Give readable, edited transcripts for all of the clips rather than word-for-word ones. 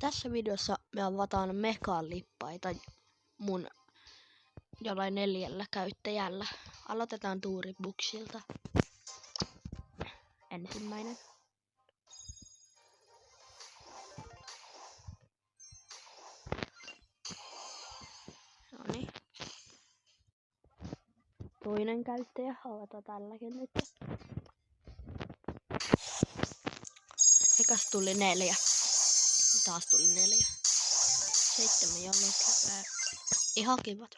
Tässä videossa me avataan megalippaita mun jollain 4 käyttäjällä. Aloitetaan Tuuribuksilta. Ensimmäinen. Noniin. Toinen käyttäjä, avataan tälläkin nyt. Ekas tuli 4. Taas tuli 4. 7 jalokiveä. Ihan kivat.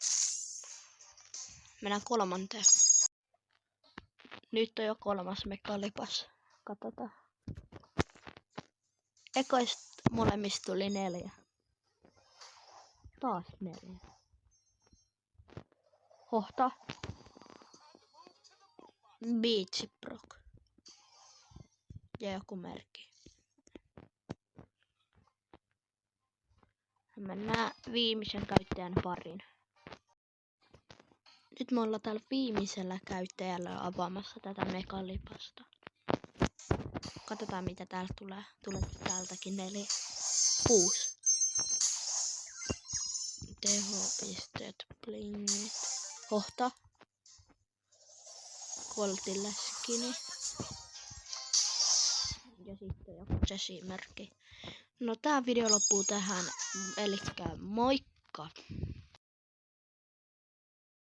Mennään kolmanteen. Nyt on jo 3. megalipas. Katsotaan. Ekoista molemmista tuli 4. Taas 4. Hohta. Beach Brock. Ja joku merkki. Mennään viimeisen käyttäjän pariin. Nyt me ollaan täällä viimeisellä käyttäjällä avaamassa tätä megalipasta. Katsotaan mitä täältä tulee. Tulee täältäkin 4. 6. Tehopisteet, blingit. Hohta. Koltille skini. Ja sitten joku Jesse-merkki. No tää video loppuu tähän. Elikkä moikka!